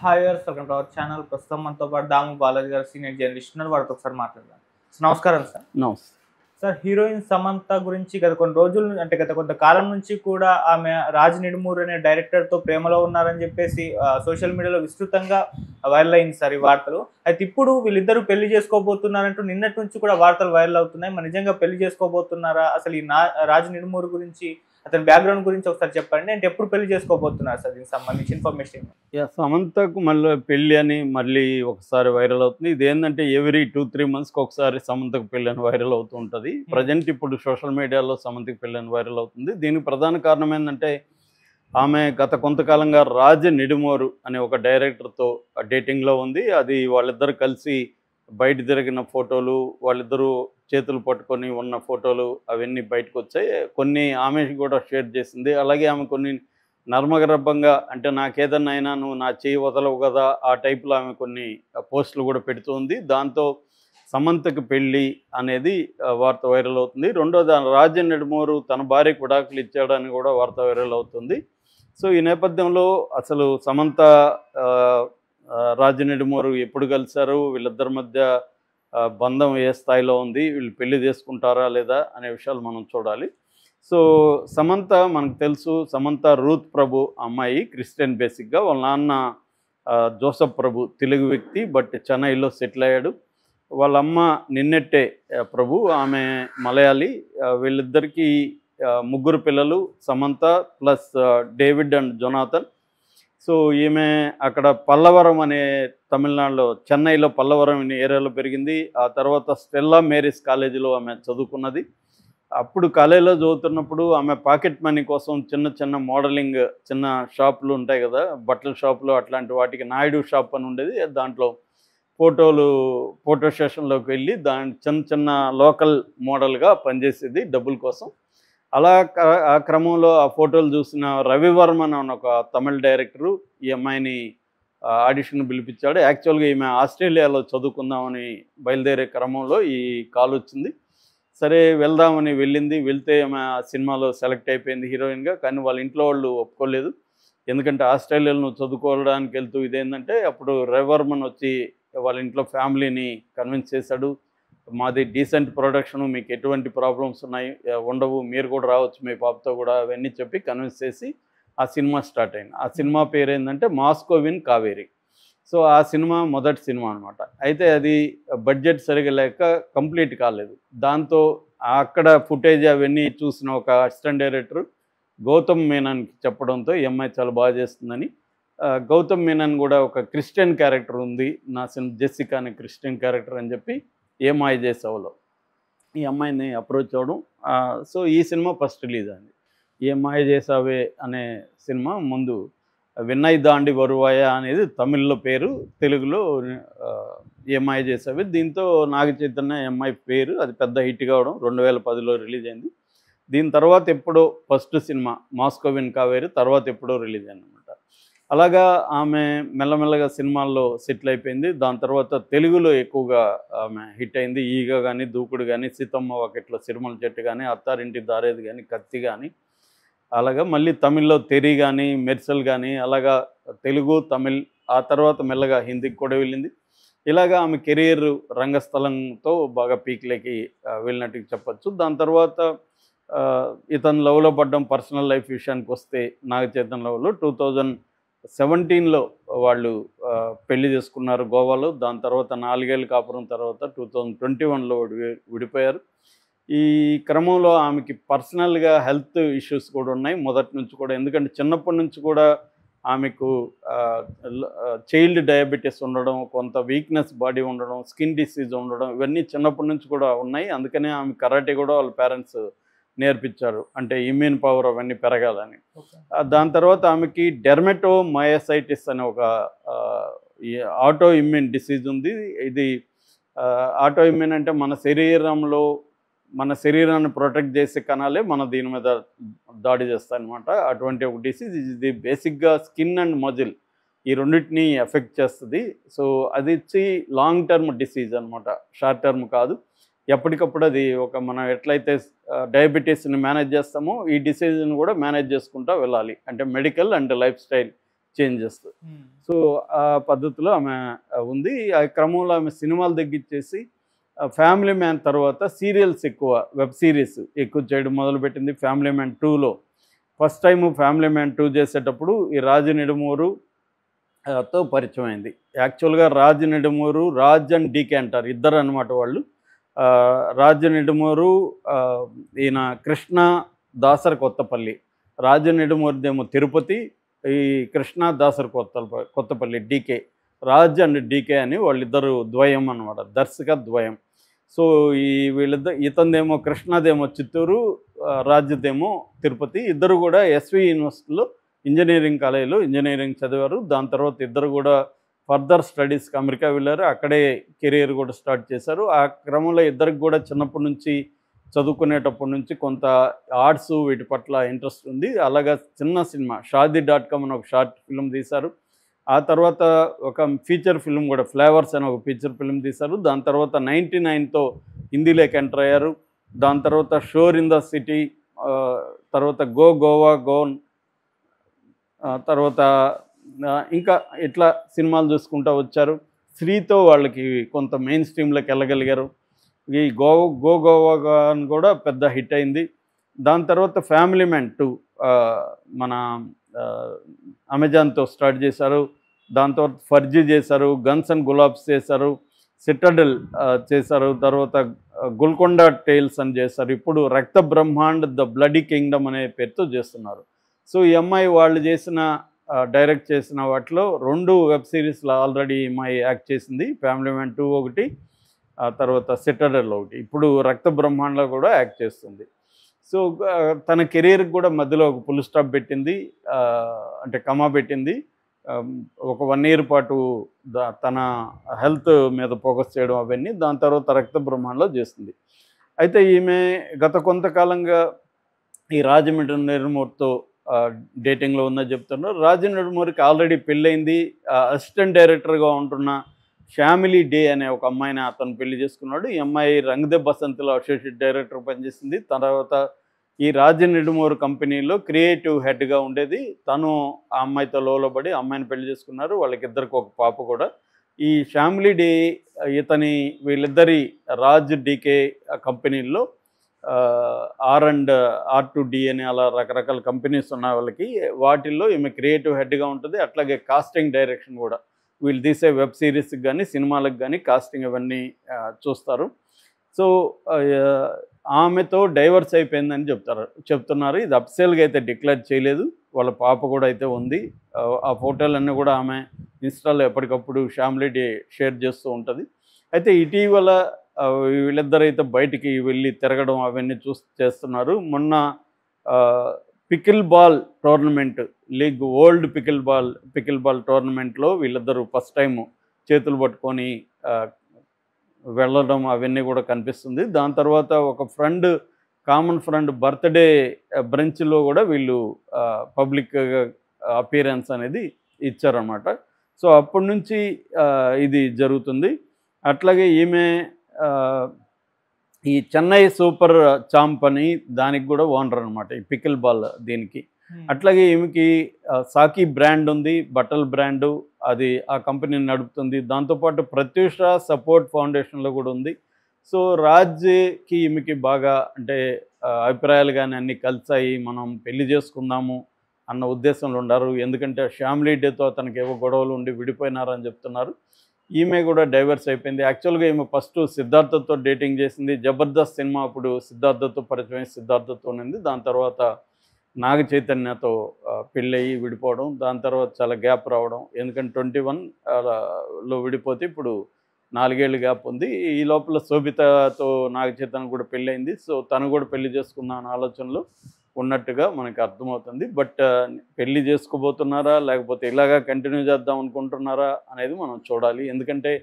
Hi viewers, welcome to our channel. ప్రస్తుతం మనతో పాటు దాము బాలాజీ గారు సీనియర్ జర్నలిస్ట్ ఉన్నారు. వారితో ఒకసారి మాట్లాడదాం. నమస్కారం సార్. నమస్తే. సార్, హీరోయిన్ సమంత గురించి గత కొన్ని రోజుల అంటే గత కొంతకాలం నుంచి కూడా ఆమె రాజ్ నిడుమూరి అనే డైరెక్టర్తో ప్రేమలో ఉన్నారని చెప్పేసి సోషల్ మీడియాలో విస్తృతంగా వైరల్ అయింది సార్ ఈ వార్తలు. అయితే ఇప్పుడు వీళ్ళిద్దరూ పెళ్లి చేసుకోబోతున్నారంటూ నిన్నటి నుంచి కూడా వార్తలు వైరల్ అవుతున్నాయి. మరి నిజంగా పెళ్లి చేసుకోబోతున్నారా? అసలు ఈ రాజ్ నిడుమూరి గురించి, అతని బ్యాక్గ్రౌండ్ గురించి ఒకసారి చెప్పండి. అంటే ఎప్పుడు పెళ్లి చేసుకోబోతున్నారు సార్? దీనికి సంబంధించి ఇన్ఫర్మేషన్. సమంతకు మళ్ళీ పెళ్ళి అని మళ్ళీ ఒకసారి వైరల్ అవుతుంది. ఇదేంటంటే ఎవ్రీ 2-3 మంత్స్కి ఒకసారి సమంతకు పెళ్ళి అని వైరల్ అవుతూ ఉంటుంది. ప్రజెంట్ ఇప్పుడు సోషల్ మీడియాలో సమంతకు పెళ్ళి అని వైరల్ అవుతుంది. దీనికి ప్రధాన కారణం ఏంటంటే ఆమె గత కొంతకాలంగా రాజ్ నిడుమూరు అనే ఒక డైరెక్టర్తో డేటింగ్లో ఉంది. అది వాళ్ళిద్దరు కలిసి బయట తిరిగిన ఫోటోలు, వాళ్ళిద్దరూ చేతులు పట్టుకొని ఉన్న ఫోటోలు అవన్నీ బయటకు వచ్చాయి. కొన్ని ఆమె కూడా షేర్ చేసింది. అలాగే ఆమె కొన్ని నర్మగర్భంగా, అంటే నాకేదన్నా అయినా నువ్వు నా చేయి వదలవు కదా, ఆ టైప్లో ఆమె కొన్ని పోస్టులు కూడా పెడుతుంది. దాంతో సమంతకు పెళ్ళి అనేది వార్త వైరల్ అవుతుంది. రెండోది, రాజ్ నిడుమూరు తన భార్యకు విడాకులు ఇచ్చాడని కూడా వార్త వైరల్ అవుతుంది. సో ఈ నేపథ్యంలో అసలు సమంత రాజ్ నిడుమూరు ఎప్పుడు కలిశారు, వీళ్ళిద్దరి మధ్య బంధం ఏ స్థాయిలో ఉంది, వీళ్ళు పెళ్లి చేసుకుంటారా లేదా అనే విషయాలు మనం చూడాలి. సో సమంత మనకు తెలుసు, సమంత రూత్ ప్రభు అమ్మాయి, క్రిస్టియన్ బేసిక్గా. వాళ్ళ నాన్న జోసఫ్ ప్రభు తెలుగు వ్యక్తి, బట్ చెన్నైలో సెటిల్ అయ్యాడు. వాళ్ళ అమ్మ నిన్నెట్టే ప్రభు, ఆమె మలయాళీ. వీళ్ళిద్దరికీ ముగ్గురు పిల్లలు, Samantha plus David and Jonathan. So ఈమె అక్కడ పల్లవరం అనే తమిళనాడులో, చెన్నైలో పల్లవరం అనే ఏరియాలో పెరిగింది. ఆ తర్వాత స్టెల్లా మేరీస్ కాలేజీలో ఆమె చదువుకున్నది. అప్పుడు కాలేజీలో చదువుతున్నప్పుడు ఆమె పాకెట్ మనీ కోసం చిన్న చిన్న మోడలింగ్, చిన్న షాపులు ఉంటాయి కదా, బట్టల షాపులు, అట్లాంటి వాటికి నాయుడు షాప్ అని ఉండేది. దాంట్లో ఫోటో సెషన్లోకి వెళ్ళి చిన్న చిన్న లోకల్ మోడల్గా పనిచేసేది డబ్బుల కోసం. అలా ఆ క్రమంలో ఆ ఫోటోలు చూసిన రవివర్మన్ అని ఒక తమిళ డైరెక్టరు ఈ అమ్మాయిని ఆడిషన్ పిలిపించాడు. యాక్చువల్గా ఈమె ఆస్ట్రేలియాలో చదువుకుందామని బయలుదేరే క్రమంలో ఈ కాల్ వచ్చింది. సరే వెళ్దామని వెళ్ళింది. వెళ్తే ఆమె ఆ సినిమాలో సెలెక్ట్ అయిపోయింది హీరోయిన్గా. కానీ వాళ్ళ ఇంట్లో వాళ్ళు ఒప్పుకోలేదు. ఎందుకంటే ఆస్ట్రేలియాలో నువ్వు చదువుకోవడానికి వెళ్తూ ఇదేంటంటే, అప్పుడు రవివర్మన్ వచ్చి వాళ్ళ ఇంట్లో ఫ్యామిలీని కన్విన్స్ చేశాడు. మాది డీసెంట్ ప్రొడక్షను, మీకు ఎటువంటి ప్రాబ్లమ్స్ ఉండవు, మీరు కూడా రావచ్చు మీ పాపతో కూడా, అవన్నీ చెప్పి కన్విన్స్ చేసి ఆ సినిమా స్టార్ట్ అయింది. ఆ సినిమా పేరు ఏంటంటే మాస్కోవిన్ కావేరి. సో ఆ సినిమా మొదటి సినిమా అనమాట. అయితే అది బడ్జెట్ సరిగా లేక కంప్లీట్ కాలేదు. దాంతో అక్కడ ఫుటేజ్ అవన్నీ చూసిన ఒక అసిస్టెంట్ డైరెక్టర్ గౌతమ్ మీనన్కి చెప్పడంతో ఈ అమ్మాయి చాలా బాగా చేస్తుందని, గౌతమ్ మీనన్ కూడా ఒక క్రిస్టియన్ క్యారెక్టర్ ఉంది నా సినిమా, జెస్సికా అనే క్రిస్టియన్ క్యారెక్టర్ అని చెప్పి ఏ మాయ చేసావులో ఈ అమ్మాయిని అప్రోచ్ అవ్వడం. సో ఈ సినిమా ఫస్ట్ రిలీజ్ అయింది. ఏ మాయ చేసావే అనే సినిమా ముందు విన్నయ్ దాండి వరువాయ అనేది తమిళ్లో పేరు, తెలుగులో ఏ మాయ చేసావే. దీంతో నాగ చైతన్య అమ్మాయి పేరు, అది పెద్ద హిట్ కావడం 2010లో రిలీజ్ అయింది. దీని తర్వాత ఎప్పుడో ఫస్ట్ సినిమా మాస్కోవిన్ కావేరి తర్వాత ఎప్పుడో రిలీజ్ అయింది అనమాట. అలాగా ఆమె మెల్లమెల్లగా సినిమాల్లో సెటిల్ అయిపోయింది. దాని తర్వాత తెలుగులో ఎక్కువగా ఆమె హిట్ అయింది. ఈగ కానీ, దూకుడు కానీ, సీతమ్మ వాకిట్లో సిరిమల చెట్టు కానీ, అత్తారింటి దారేది కానీ, కత్తి కానీ, అలాగా మళ్ళీ తమిళ్లో తెరి కానీ, మెర్సల్ కానీ, అలాగా తెలుగు, తమిళ్, ఆ తర్వాత మెల్లగా హిందీకి కూడా వెళ్ళింది. ఇలాగా ఆమె కెరీర్ రంగస్థలంతో బాగా పీక్లోకి వెళ్ళినట్టు చెప్పచ్చు. దాని తర్వాత ఇతను లవ్లో పడ్డం, పర్సనల్ లైఫ్ విషయానికి వస్తే నాగ చైతన్య లవ్లో 2017లో వాళ్ళు పెళ్లి చేసుకున్నారు గోవాలో. దాని తర్వాత 4 ఏళ్ళ కాపురం తర్వాత 2021లో విడిపోయారు. ఈ క్రమంలో ఆమెకి పర్సనల్గా హెల్త్ ఇష్యూస్ కూడా ఉన్నాయి మొదటి నుంచి కూడా. ఎందుకంటే చిన్నప్పటి నుంచి కూడా ఆమెకు చైల్డ్ డయాబెటీస్ ఉండడం, కొంత వీక్నెస్ బాడీ ఉండడం, స్కిన్ డిసీజ్ ఉండడం, ఇవన్నీ చిన్నప్పటి నుంచి కూడా ఉన్నాయి. అందుకనే ఆమె కరాటే కూడా వాళ్ళ పేరెంట్స్ నేర్పించారు, అంటే ఇమ్యూన్ పవర్ అవన్నీ పెరగాలని. దాని తర్వాత ఆమెకి డెర్మటోమయోసైటిస్ అనే ఒక ఆటో ఇమ్యూన్ డిసీజ్ ఉంది. ఇది ఆటో ఇమ్యూన్ అంటే మన శరీరాన్ని ప్రొటెక్ట్ చేసే కణాలే దీని మీద దాడి చేస్తాయి అనమాట. అటువంటి ఒక డిసీజ్. ఇది బేసిక్గా స్కిన్ అండ్ మజిల్ ఈ రెండింటిని ఎఫెక్ట్ చేస్తుంది. సో అది వచ్చి లాంగ్ టర్మ్ డిసీజ్ అనమాట, షార్ట్ టర్మ్ కాదు. ఎప్పటికప్పుడు అది మనం ఎట్లయితే డయాబెటీస్ని మేనేజ్ చేస్తామో ఈ డిసీజ్ని కూడా మేనేజ్ చేసుకుంటూ వెళ్ళాలి. అంటే medical and life style change చేస్తుంది. సో ఆ పద్ధతిలో ఆమె ఉంది. ఆ క్రమంలో ఆమె సినిమాలు తగ్గించేసి ఫ్యామిలీ మ్యాన్ తర్వాత సీరియల్స్ ఎక్కువ, వెబ్ సిరీస్ ఎక్కువ చేయడం మొదలుపెట్టింది. ఫ్యామిలీ మ్యాన్ 2లో ఫస్ట్ టైం ఫ్యామిలీ మ్యాన్ 2 చేసేటప్పుడు ఈ రాజు నిడుమూరు తో పరిచయం అయింది. యాక్చువల్గా రాజు నిడుమూరు, రాజ్ అండ్ డీకే అంటారు, ఇద్దరు అనమాట వాళ్ళు. రాజు నిడుమూరు ఈయన కృష్ణ దాసరి కొత్తపల్లి, రాజు నిడుమూరిదేమో తిరుపతి, ఈ కృష్ణ దాసరి కొత్తపల్లి డీకే, రాజ్ అండ్ డీకే అని వాళ్ళిద్దరు ద్వయం అనమాట, దర్శక ద్వయం. సో ఈ ఇతందేమో కృష్ణదేమో చిత్తూరు, రాజ్యదేమో తిరుపతి. ఇద్దరు కూడా ఎస్వి యూనివర్సిటీలో ఇంజనీరింగ్ కాలేజీలో ఇంజనీరింగ్ చదివారు. దాని తర్వాత ఇద్దరు కూడా ఫర్దర్ స్టడీస్కి అమెరికా వెళ్ళారు. అక్కడే కెరీర్ కూడా స్టార్ట్ చేశారు. ఆ క్రమంలో ఇద్దరికి కూడా చిన్నప్పటి నుంచి చదువుకునేటప్పటి నుంచి కొంత ఆర్ట్స్ వీటి పట్ల ఇంట్రెస్ట్ ఉంది. అలాగా చిన్న సినిమా షాదీ.com అని ఒక షార్ట్ ఫిల్మ్ తీశారు. ఆ తర్వాత ఒక ఫీచర్ ఫిల్మ్ కూడా ఫ్లేవర్స్ అని ఒక ఫీచర్ ఫిల్మ్ తీశారు. దాని తర్వాత 99తో హిందీలోకి ఎంటర్ అయ్యారు. దాని తర్వాత షోర్ ఇన్ ద సిటీ, తర్వాత గోవా గోన్, తర్వాత ఇంకా ఇట్లా సినిమాలు చూసుకుంటూ వచ్చారు. శ్రీతో వాళ్ళకి కొంత మెయిన్ స్ట్రీమ్లోకి వెళ్ళగలిగారు. ఈ గోవా అని కూడా పెద్ద హిట్ అయింది. దాని తర్వాత ఫ్యామిలీ మ్యాన్ 2 మన అమెజాన్తో స్టార్ట్ చేశారు. దాని తర్వాత ఫర్జీ చేశారు, గన్స్ అండ్ గులాబ్స్ చేశారు, సిటడెల్ చేశారు, తర్వాత గోల్కొండ టేల్స్ అని చేశారు. ఇప్పుడు రక్త బ్రహ్మాండ్ ద బ్లడీ కింగ్డమ్ అనే పేరుతో చేస్తున్నారు. సో ఈ అమ్మాయి వాళ్ళు చేసిన డైరెక్ట్ చేసిన వాటిలో 2 వెబ్ సిరీస్లో ఆల్రెడీ ఈ అమ్మాయి యాక్ట్ చేసింది. ఫ్యామిలీ మ్యాన్ 2 ఒకటి, ఆ తర్వాత సిటడెల్ ఒకటి, ఇప్పుడు రక్త బ్రహ్మాండ్లో కూడా యాక్ట్ చేస్తుంది. సో తన కెరీర్కి కూడా మధ్యలో ఒక ఫుల్ స్టాప్ పెట్టింది, అంటే కమా పెట్టింది. ఒక 1 ఇయర్ పాటు తన హెల్త్ మీద ఫోకస్ చేయడం అవన్నీ. దాని తర్వాత రక్త బ్రహ్మాండలో చేస్తుంది. అయితే ఈమె గత కొంతకాలంగా ఈ రాజమండ్రి నిడుమూరితో డేటింగ్లో ఉందని చెప్తున్నారు. రాజు నిడుమూరికి ఆల్రెడీ పెళ్ళయింది. అసిస్టెంట్ డైరెక్టర్గా ఉంటున్న ఫ్యామిలీ డే అనే ఒక అమ్మాయిని అతను పెళ్లి చేసుకున్నాడు. ఈ అమ్మాయి రంగ్ దే బసంత్లో అసోసియేట్ డైరెక్టర్ పనిచేసింది. తర్వాత ఈ రాజు నిడుమూరు కంపెనీలో క్రియేటివ్ హెడ్గా ఉండేది. తను ఆ అమ్మాయితో లోబడి అమ్మాయిని పెళ్లి చేసుకున్నారు. వాళ్ళకిద్దరికి ఒక పాప కూడా. ఈ ఫ్యామిలీ డే వీళ్ళిద్దరి రాజ్ డీకే కంపెనీల్లో R&R2D అని అలా రకరకాల కంపెనీస్ ఉన్నాయి వాళ్ళకి. వాటిల్లో ఈమె క్రియేటివ్ హెడ్గా ఉంటుంది. అట్లాగే కాస్టింగ్ డైరెక్షన్ కూడా, వీళ్ళు తీసే వెబ్ సిరీస్కి కానీ సినిమాలకు కానీ కాస్టింగ్ అవన్నీ చూస్తారు. సో ఆమెతో డైవర్స్ అయిపోయిందని చెప్తున్నారు. ఇది అఫ్సెల్గా అయితే డిక్లేర్ చేయలేదు. వాళ్ళ పాప కూడా అయితే ఉంది. ఆ ఫోటోలన్నీ కూడా ఆమె ఇన్స్టాలో ఎప్పటికప్పుడు ఫ్యామిలీ డే షేర్ చేస్తూ ఉంటుంది. అయితే ఇటీవల వీళ్ళిద్దరైతే బయటికి వెళ్ళి తిరగడం అవన్నీ చేస్తున్నారు. మొన్న pickle ball tournament league, old pickle ball టోర్నమెంట్లో వీళ్ళిద్దరూ ఫస్ట్ టైం చేతులు పట్టుకొని వెళ్ళడం అవన్నీ కూడా కనిపిస్తుంది. దాని తర్వాత ఒక కామన్ ఫ్రెండ్ బర్త్డే బ్రంచ్లో కూడా వీళ్ళు పబ్లిక్ అపియరెన్స్ అనేది ఇచ్చారన్నమాట. సో అప్పటి నుంచి ఇది జరుగుతుంది. అట్లాగే ఈమె ఈ చెన్నై సూపర్ చాంప్ అని దానికి కూడా ఓనర్ అనమాట, ఈ పికిల్ బాల్ దీనికి. అట్లాగే ఈమెకి సాకి బ్రాండ్ ఉంది, బట్టల బ్రాండు, అది ఆ కంపెనీని నడుపుతుంది. దాంతోపాటు ప్రత్యూష సపోర్ట్ ఫౌండేషన్లో కూడా ఉంది. సో రాజ్కి ఈమెకి బాగా అంటే అభిప్రాయాలు కానీ అన్నీ కలిసాయి. మనం పెళ్లి చేసుకుందాము అన్న ఉద్దేశంలో ఉన్నారు. ఎందుకంటే ఫ్యామిలీ డేతో అతనికి ఏవో గొడవలు ఉండి విడిపోయినారని చెప్తున్నారు. ఈమె కూడా డైవర్స్ అయిపోయింది. యాక్చువల్గా ఈమె ఫస్ట్ సిద్ధార్థతో డేటింగ్ చేసింది. జబర్దస్త్ సినిమా అప్పుడు సిద్ధార్థతో పరిచయం, సిద్ధార్థతో ఉంది. దాని తర్వాత నాగ చైతన్యతో పెళ్ళయి విడిపోవడం, దాని తర్వాత చాలా గ్యాప్ రావడం. ఎందుకంటే 21లో విడిపోతే ఇప్పుడు 4 ఏళ్ళు గ్యాప్ ఉంది. ఈ లోపల శోభితతో నాగ చైతన్య కూడా పెళ్ళయింది. సో తను కూడా పెళ్లి చేసుకుందాం అనే ఆలోచనలో ఉన్నట్టుగా మనకు అర్థమవుతుంది. బట్ పెళ్లి చేసుకోబోతున్నారా లేకపోతే ఇలాగా కంటిన్యూ చేద్దాం అనుకుంటున్నారా అనేది మనం చూడాలి. ఎందుకంటే